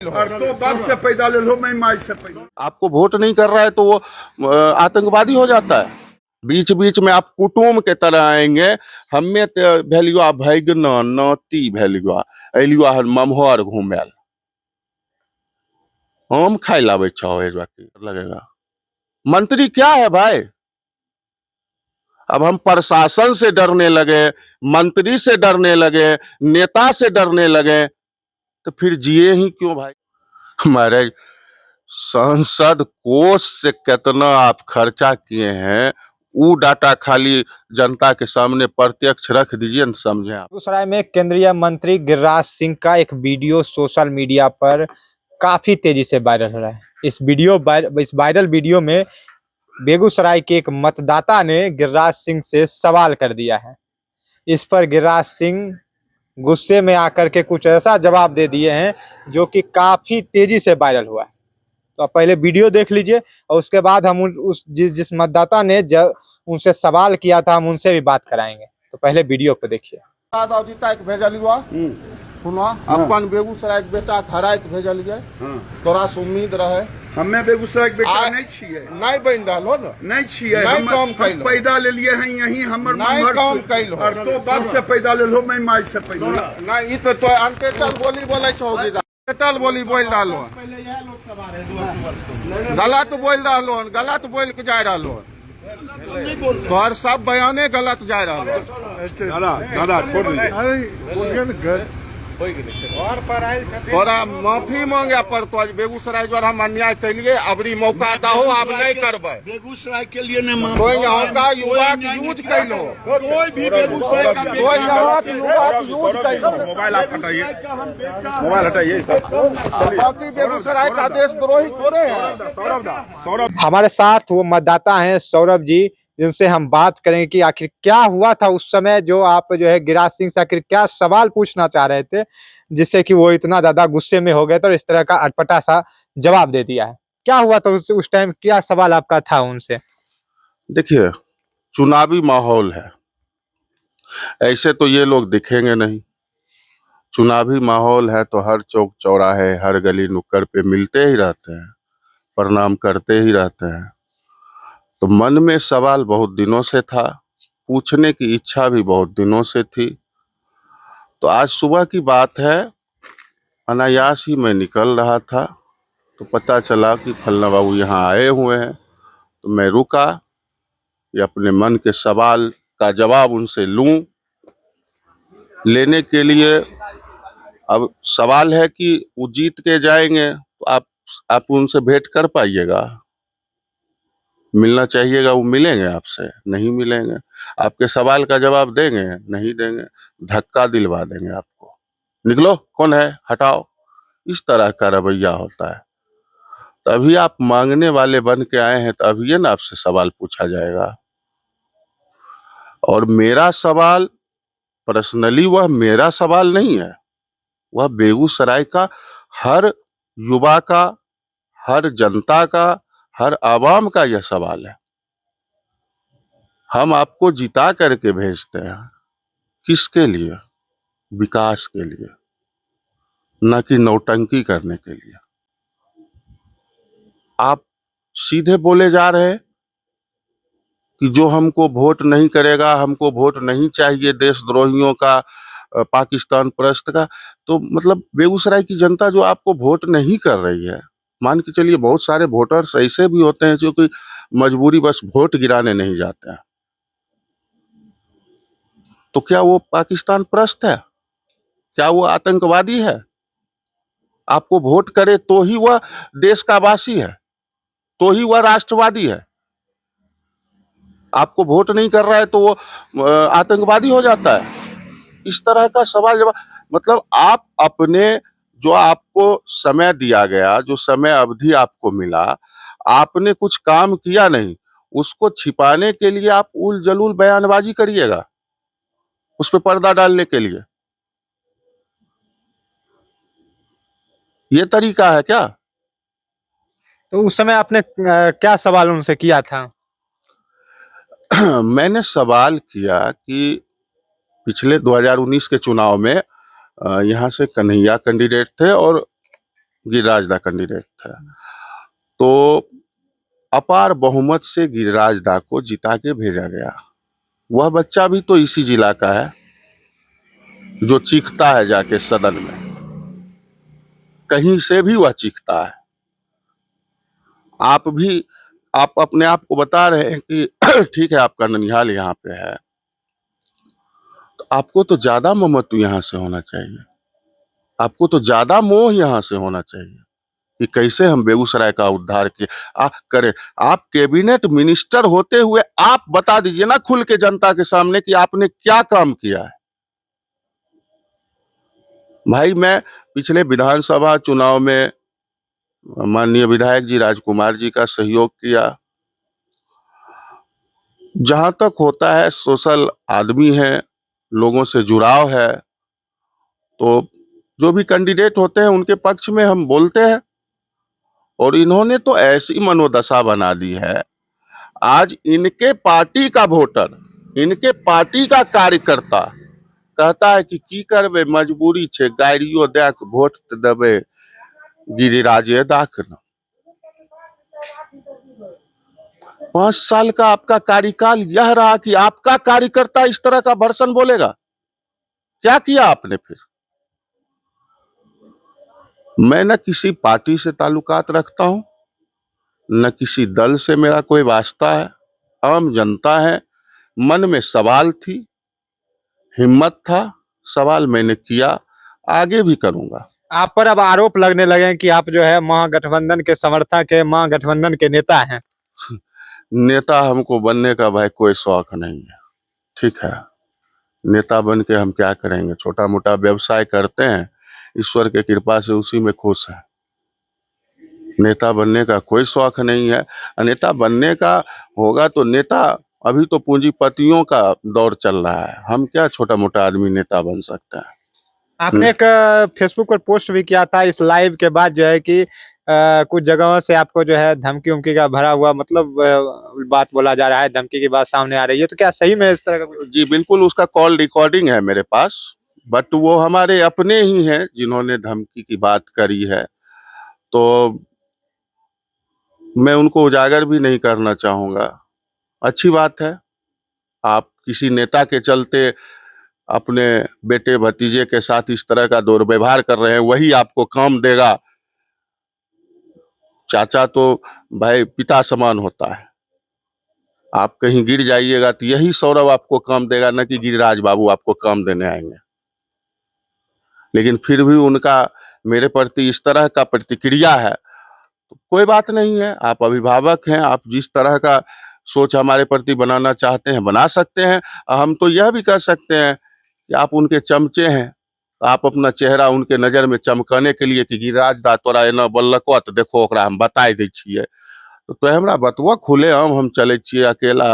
और तो बाप से पैदा ले लो, मैं माई से पैदा। आपको वोट नहीं कर रहा है तो वो आतंकवादी हो जाता है। बीच बीच में आप कुटुम के तरह आएंगे, हमें तो भेलुआ भैगन नती भेलुआ एलुआ हर ममहर घूमेल हम खाई लावे छो लगेगा। मंत्री क्या है भाई? अब हम प्रशासन से डरने लगे, मंत्री से डरने लगे, नेता से डरने लगे, तो फिर जिए ही क्यों भाई? हमारे संसद कोष से कितना आप खर्चा किए हैं, वो डाटा खाली जनता के सामने प्रत्यक्ष रख दीजिए न, समझे आप। बेगूसराय में केंद्रीय मंत्री गिरिराज सिंह का एक वीडियो सोशल मीडिया पर काफी तेजी से वायरल हो रहा है। इस वायरल वीडियो में बेगूसराय के एक मतदाता ने गिरिराज सिंह से सवाल कर दिया है। इस पर गिरिराज सिंह गुस्से में आकर के कुछ ऐसा जवाब दे दिए हैं जो कि काफी तेजी से वायरल हुआ है। तो आप पहले वीडियो देख लीजिए और उसके बाद हम जिस मतदाता ने उनसे सवाल किया था, हम उनसे भी बात कराएंगे। तो पहले वीडियो को देखिए। सुना अपन बेगूसराय के बेटा हराय के भेजलिए, तोरा से उम्मीद रहे। हमें बेगूसराय के बेटा नहीं छिए, नहीं बन डालो न, नहीं छिए, नहीं काम हम कैलो, पैदा ले लिए हैं यहीं हमर नहीं काम कैलो। और तो बाप से पैदा ले लो, मैं माई से पैदा। नहीं तो अनटेटल बोली बोले छोगी, अनटेटल बोली बोल डालो, गलत बोल डालो, गलत बोल के जा डालो, तोहर सब बयाने गलत जा रहा। तोरा माफी मांगे पर तो आज बेगूसराय द्वारा हम अन्याय के लिए अबरी मौका दहो, अब नहीं करबे। बेगूसराय के लिए नहीं कोई यहाँ का युवा के यूज कर लो, कोई भी बेगूसराय का कोई यहाँ के युवा के यूज कर लो। मोबाइल आप हटाइए, मोबाइल हटाइए। बाकी बेगूसराय का देशद्रोही थोड़े हैं। सौरभ हमारे साथ वो मतदाता हैं सौरभ जी, जिनसे हम बात करेंगे कि आखिर क्या हुआ था उस समय, जो आप जो है गिरिराज सिंह से आखिर क्या सवाल पूछना चाह रहे थे जिससे कि वो इतना ज्यादा गुस्से में हो गए थे और इस तरह का अटपटा सा जवाब दे दिया है। क्या हुआ था उस टाइम, क्या सवाल आपका था उनसे? देखिए, चुनावी माहौल है, ऐसे तो ये लोग दिखेंगे नहीं। चुनावी माहौल है तो हर चौक चौराहे, हर गली नुक्कड़ पे मिलते ही रहते हैं, प्रणाम करते ही रहते हैं। तो मन में सवाल बहुत दिनों से था, पूछने की इच्छा भी बहुत दिनों से थी। तो आज सुबह की बात है, अनायास ही मैं निकल रहा था तो पता चला कि फलना बाबू यहाँ आए हुए हैं। तो मैं रुका, ये अपने मन के सवाल का जवाब उनसे लूं। लेने के लिए अब सवाल है कि वो जीत के जाएंगे तो आप उनसे भेंट कर पाइएगा, मिलना चाहिएगा, वो मिलेंगे आपसे? नहीं मिलेंगे। आपके सवाल का जवाब देंगे? नहीं देंगे। धक्का दिलवा देंगे आपको, निकलो, कौन है, हटाओ, इस तरह का रवैया होता है। तभी आप मांगने वाले बन के आए हैं, तभी ना आपसे सवाल पूछा जाएगा। और मेरा सवाल पर्सनली, वह मेरा सवाल नहीं है, वह बेगूसराय का हर युवा का, हर जनता का, हर आवाम का यह सवाल है। हम आपको जिता करके भेजते हैं, किसके लिए? विकास के लिए, न कि नौटंकी करने के लिए। आप सीधे बोले जा रहे कि जो हमको वोट नहीं करेगा, हमको वोट नहीं चाहिए देशद्रोहियों का, पाकिस्तान परस्त का। तो मतलब बेगूसराय की जनता जो आपको वोट नहीं कर रही है, मान के चलिए बहुत सारे वोटर्स ऐसे भी होते हैं जो कि मजबूरी बस वोट गिराने नहीं जाते हैं, तो क्या वो पाकिस्तान परस्त है? क्या वो आतंकवादी है? आपको वोट करे तो ही वह देश का वासी है, तो ही वह राष्ट्रवादी है। आपको वोट नहीं कर रहा है तो वो आतंकवादी हो जाता है? इस तरह का सवाल जवाब, मतलब आप अपने, जो आपको समय दिया गया, जो समय अवधि आपको मिला, आपने कुछ काम किया नहीं, उसको छिपाने के लिए आप उल जलूल बयानबाजी करिएगा, उस पर पर्दा डालने के लिए। ये तरीका है क्या? तो उस समय आपने क्या सवाल उनसे किया था? मैंने सवाल किया कि पिछले 2019 के चुनाव में यहाँ से कन्हैया कैंडिडेट थे और गिरिराज दा कैंडिडेट था। तो अपार बहुमत से गिरिराज दा को जिता के भेजा गया। वह बच्चा भी तो इसी जिला का है जो चीखता है जाके सदन में, कहीं से भी वह चीखता है। आप अपने आप को बता रहे हैं कि ठीक है आपका ननिहाल यहाँ पे है, तो आपको तो ज्यादा ममत्व यहाँ से होना चाहिए, आपको तो ज्यादा मोह यहाँ से होना चाहिए कि कैसे हम बेगूसराय का उद्धार करें। आप कैबिनेट मिनिस्टर होते हुए आप बता दीजिए ना खुल के जनता के सामने कि आपने क्या काम किया है। भाई मैं पिछले विधानसभा चुनाव में माननीय विधायक जी राजकुमार जी का सहयोग किया। जहां तक होता है सोशल आदमी है, लोगों से जुड़ाव है, तो जो भी कैंडिडेट होते हैं उनके पक्ष में हम बोलते हैं। और इन्होंने तो ऐसी मनोदशा बना दी है, आज इनके पार्टी का वोटर, इनके पार्टी का कार्यकर्ता कहता है कि की करबे मजबूरी छे, गाड़ियों दे के वोट देबे गिरिराजे दाख न। 5 साल का आपका कार्यकाल यह रहा कि आपका कार्यकर्ता इस तरह का भर्सन बोलेगा? क्या किया आपने फिर? मैं न किसी पार्टी से ताल्लुकात रखता हूं, न किसी दल से मेरा कोई वास्ता है। आम जनता है, मन में सवाल थी, हिम्मत था, सवाल मैंने किया, आगे भी करूंगा। आप पर अब आरोप लगने लगे हैं कि आप जो है महागठबंधन के समर्थक है, महागठबंधन के नेता हैं। नेता हमको बनने का भाई कोई शौक नहीं है, ठीक है। नेता बन के हम क्या करेंगे? छोटा मोटा व्यवसाय करते हैं, ईश्वर के कृपा से उसी में खुश है। नेता बनने का कोई शौक नहीं है। नेता बनने का होगा तो नेता, अभी तो पूंजीपतियों का दौर चल रहा है, हम क्या छोटा मोटा आदमी नेता बन सकते हैं? आपने एक फेसबुक पर पोस्ट भी किया था इस लाइव के बाद जो है कि कुछ जगहों से आपको जो है धमकी उमकी का भरा हुआ मतलब बात बोला जा रहा है, धमकी की बात सामने आ रही है, तो क्या सही में इस तरह का जी बिल्कुल, उसका कॉल रिकॉर्डिंग है मेरे पास, बट वो हमारे अपने ही हैं जिन्होंने धमकी की बात करी है, तो मैं उनको उजागर भी नहीं करना चाहूंगा। अच्छी बात है, आप किसी नेता के चलते अपने बेटे भतीजे के साथ इस तरह का दुर्व्यवहार कर रहे हैं, वही आपको काम देगा। चाचा तो भाई पिता समान होता है, आप कहीं गिर जाइएगा तो यही सौरभ आपको काम देगा, न कि गिरिराज बाबू आपको काम देने आएंगे। लेकिन फिर भी उनका मेरे प्रति इस तरह का प्रतिक्रिया है, तो कोई बात नहीं है, आप अभिभावक हैं, आप जिस तरह का सोच हमारे प्रति बनाना चाहते हैं बना सकते हैं। हम तो यह भी कह सकते हैं कि आप उनके चमचे हैं, तो आप अपना चेहरा उनके नजर में चमकाने के लिए कि गिरिराज दा तोरा एना बोललको तो देखो ओकरा हम बताई दै छियै, तो हमरा बतवा खुले हम चले छियै अकेला,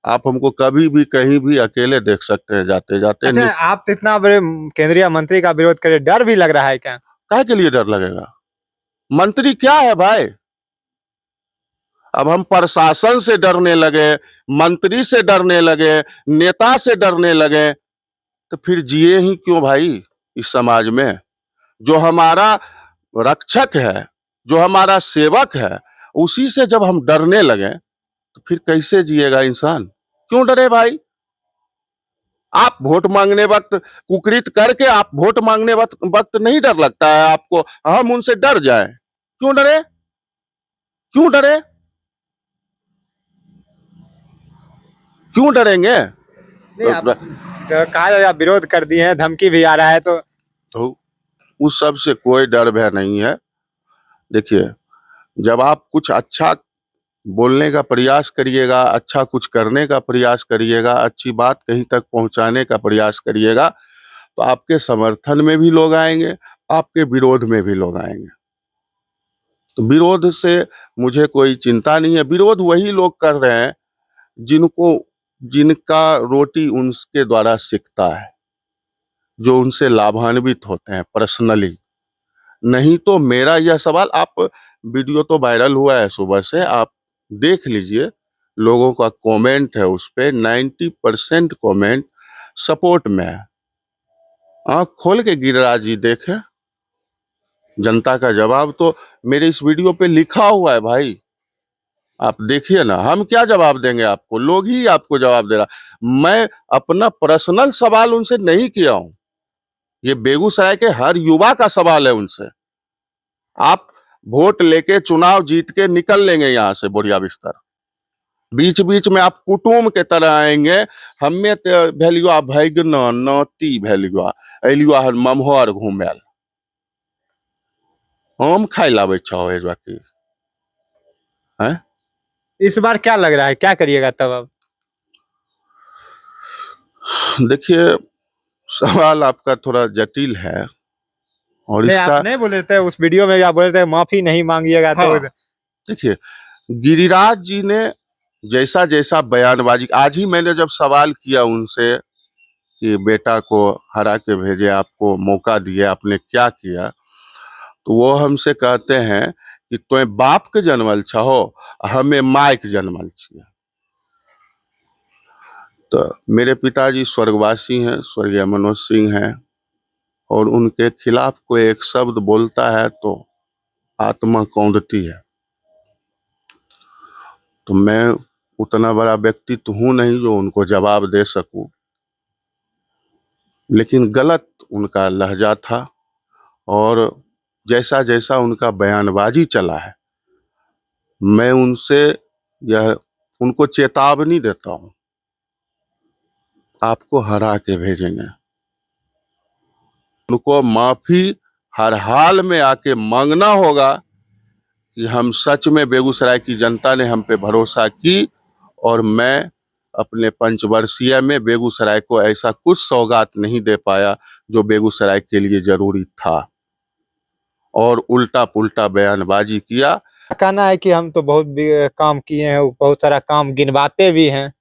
आप हमको कभी भी कहीं भी अकेले देख सकते हैं जाते जाते। अच्छा, आप इतना बड़े केंद्रीय मंत्री का विरोध करे, डर भी लग रहा है क्या? काहे के लिए डर लगेगा? मंत्री क्या है भाई? अब हम प्रशासन से डरने लगे, मंत्री से डरने लगे, नेता से डरने लगे, तो फिर जिए ही क्यों भाई इस समाज में? जो हमारा रक्षक है, जो हमारा सेवक है, उसी से जब हम डरने लगे तो फिर कैसे जिएगा इंसान? क्यों डरे भाई? आप वोट मांगने वक्त कुकृत करके आप वोट मांगने वक्त नहीं डर लगता है आपको? हम उनसे डर जाए? क्यों डरे? क्यों डरे? क्यों डरेंगे? कहा जाए विरोध कर दिए हैं, धमकी भी आ रहा है, तो उस सब से कोई डर भय नहीं है। देखिए, जब आप कुछ अच्छा बोलने का प्रयास करिएगा, अच्छा कुछ करने का प्रयास करिएगा, अच्छी बात कहीं तक पहुंचाने का प्रयास करिएगा, तो आपके समर्थन में भी लोग आएंगे, आपके विरोध में भी लोग आएंगे। तो विरोध से मुझे कोई चिंता नहीं है। विरोध वही लोग कर रहे हैं जिनका रोटी उनके द्वारा सिकता है, जो उनसे लाभान्वित होते हैं पर्सनली। नहीं तो मेरा यह सवाल, आप वीडियो तो वायरल हुआ है सुबह से, आप देख लीजिए, लोगों का कमेंट है उस पे, 90% कमेंट सपोर्ट में है। आँख खोल के गिरिराज जी देखें, जनता का जवाब तो मेरे इस वीडियो पे लिखा हुआ है भाई, आप देखिए ना। हम क्या जवाब देंगे आपको, लोग ही आपको जवाब दे रहा। मैं अपना पर्सनल सवाल उनसे नहीं किया हूं, ये बेगूसराय के हर युवा का सवाल है उनसे। आप वोट लेके चुनाव जीत के निकल लेंगे यहां से बोरिया बिस्तर, बीच बीच में आप कुटुम के तरह आएंगे। हमें तो भेलुआ भैगना नाती भेलुआ एलिया हर ममहर घूमेल, हम खाई लावे छो एजवा की हैं। इस बार क्या लग रहा है, क्या करिएगा तब अब? देखिए, सवाल आपका थोड़ा जटिल है और नहीं, इसका आप नहीं बोले थे उस वीडियो में, आप बोले थे माफी नहीं मांगिएगा तो हाँ, देखिए गिरिराज जी ने जैसा जैसा बयानबाजी, आज ही मैंने जब सवाल किया उनसे कि बेटा को हरा के भेजे, आपको मौका दिया, आपने क्या किया, तो वो हमसे कहते हैं कि तुम्हें बाप के जन्मल छहो, हमें माय के जन्मल छिए। तो मेरे पिताजी स्वर्गवासी हैं, स्वर्गीय मनोज सिंह हैं, और उनके खिलाफ कोई एक शब्द बोलता है तो आत्मा कौंधती है। तो मैं उतना बड़ा व्यक्ति तो हूं नहीं जो उनको जवाब दे सकूं, लेकिन गलत उनका लहजा था और जैसा जैसा उनका बयानबाजी चला है, मैं उनसे यह उनको चेतावनी देता हूं, आपको हरा के भेजेंगे। उनको माफी हर हाल में आके मांगना होगा कि हम सच में बेगूसराय की जनता ने हम पे भरोसा की और मैं अपने पंचवर्षीय में बेगूसराय को ऐसा कुछ सौगात नहीं दे पाया जो बेगूसराय के लिए जरूरी था, और उल्टा पुल्टा बयानबाजी किया। कहना है कि हम तो बहुत काम किए हैं, बहुत सारा काम गिनवाते भी हैं।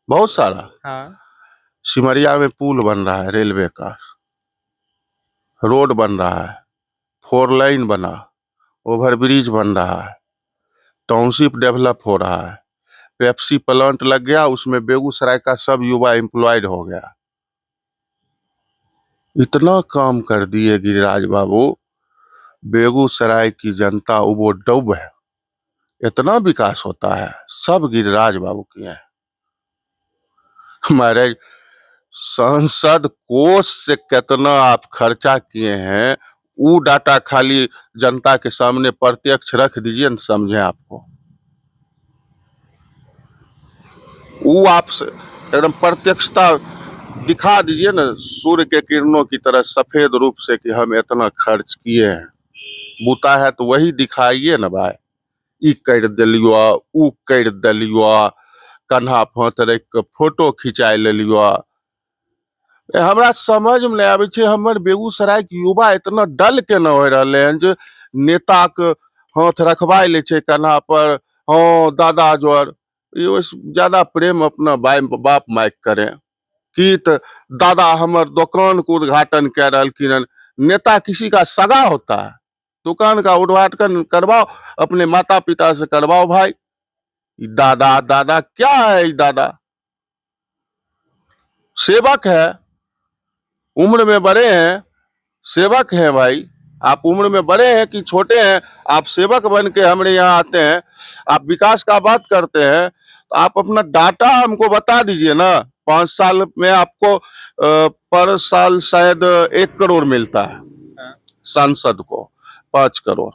बहुत सारा। हाँ, सिमरिया में पुल बन रहा है, रेलवे का रोड बन रहा है, 4 लाइन बना, ओवरब्रिज बन रहा है, टाउनशिप डेवलप हो रहा है, पेप्सी प्लांट लग गया, उसमें बेगूसराय का सब युवा एम्प्लॉयड हो गया। इतना काम कर दिए गिरिराज बाबू, बेगूसराय की जनता उबो डब है, इतना विकास होता है, सब गिरिराज बाबू किए हैं। हमारे संसद कोष से कितना आप खर्चा किए हैं, वो डाटा खाली जनता के सामने प्रत्यक्ष रख दीजिए न, समझे आपको। वो आपसे एकदम प्रत्यक्षता दिखा दीजिए ना, सूर्य के किरणों की तरह सफेद रूप से कि हम इतना खर्च किए हैं। बूता है तो वही दिखाइए ना भाई, ई कर दिलियो, ऊ कर दिलियो, कन्हा फाँत रख के फोटो खिंचाई लेलियो। हमरा समझ में नहीं आवे छे, हमर बेगूसराय के युवा इतना डल के न हो रहे हैं जो नेता के हाथ रखवाई ले छे कन्हा पर, हाँ दादा जोर, ये ज्यादा प्रेम अपना बाप माइक करे कि त दादा हमर दुकान को उद्घाटन कर रहलखिन। नेता किसी का सगा होता है? दुकान का उद्घाटन करवाओ, अपने माता पिता से करवाओ भाई। दादा दादा क्या है? दादा सेवक है, उम्र में बड़े हैं, सेवक हैं भाई। आप उम्र में बड़े हैं कि छोटे हैं, आप सेवक बन के हमारे यहाँ आते हैं, आप विकास का बात करते हैं, तो आप अपना डाटा हमको बता दीजिए ना। 5 साल में आपको पर साल शायद 1 करोड़ मिलता है, सांसद को 5 करोड़।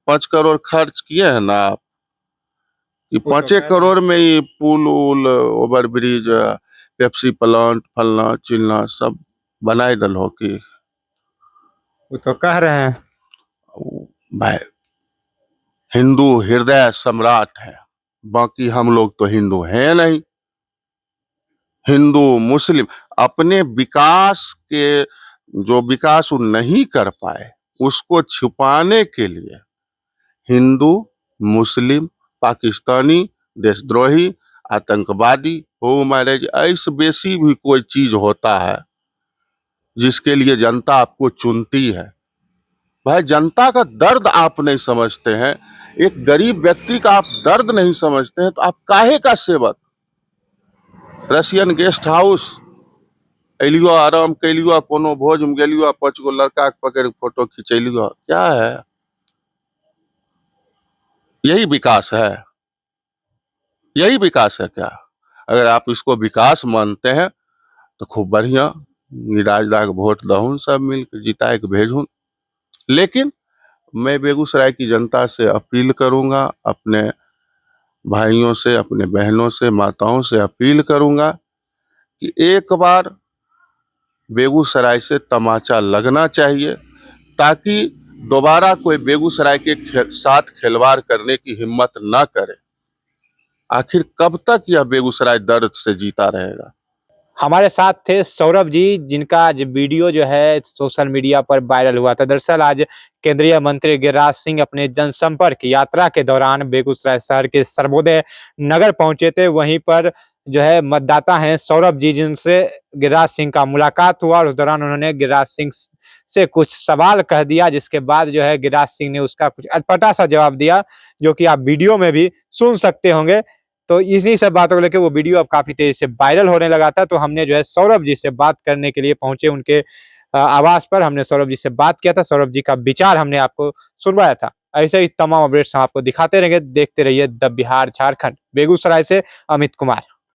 5 करोड़ खर्च किए हैं ना आप, कि 5 करोड़ में ही पुल उल ओवर ब्रिज पेप्सी प्लांट फलना चिलना सब बनाए दल हो कि? वो तो कह रहे हैं भाई हिंदू हृदय सम्राट है, बाकी हम लोग तो हिंदू हैं नहीं। हिंदू मुस्लिम अपने विकास के जो विकास वो नहीं कर पाए उसको छुपाने के लिए हिंदू मुस्लिम पाकिस्तानी देशद्रोही आतंकवादी हो मैरिज ऐसे बेसी भी कोई चीज होता है जिसके लिए जनता आपको चुनती है। भाई जनता का दर्द आप नहीं समझते हैं, एक गरीब व्यक्ति का आप दर्द नहीं समझते हैं, तो आप काहे का सेवक? रशियन गेस्ट हाउस अलियो आराम कैलियो, कोनो भोज में गेलियो, 5 गो लड़का के पकड़ के फोटो खिंचेलियो, क्या है? यही विकास है? यही विकास है क्या? अगर आप इसको विकास मानते हैं तो खूब बढ़िया, राजदा के वोट दहुन, सब मिलकर जिताए के भेजून। लेकिन मैं बेगूसराय की जनता से अपील करूंगा, अपने भाइयों से, अपने बहनों से, माताओं से अपील करूंगा कि एक बार बेगूसराय से तमाचा लगना चाहिए, ताकि दोबारा कोई बेगूसराय के साथ खिलवाड़ करने की हिम्मत ना करे। आखिर कब तक यह बेगूसराय दर्द से जीता रहेगा? हमारे साथ थे सौरभ जी, जिनका आज वीडियो जो है सोशल मीडिया पर वायरल हुआ था। दरअसल आज केंद्रीय मंत्री गिरिराज सिंह अपने जनसंपर्क यात्रा के दौरान बेगूसराय शहर के सर्वोदय नगर पहुंचे थे। वहीं पर जो है मतदाता हैं सौरभ जी, जिनसे गिरिराज सिंह का मुलाकात हुआ और उस दौरान उन्होंने गिरिराज सिंह से कुछ सवाल कह दिया, जिसके बाद जो है गिरिराज सिंह ने उसका कुछ अटपटा सा जवाब दिया, जो कि आप वीडियो में भी सुन सकते होंगे। तो इन्हीं सब बातों को लेकर वो वीडियो अब काफी तेजी से वायरल होने लगा था। तो हमने जो है सौरभ जी से बात करने के लिए पहुंचे, उनके आवास पर हमने सौरभ जी से बात किया था। सौरभ जी का विचार हमने आपको सुनवाया था। ऐसे ही तमाम अपडेट्स हम आपको दिखाते रहेंगे। देखते रहिए द बिहार झारखंड। बेगूसराय से अमित कुमार।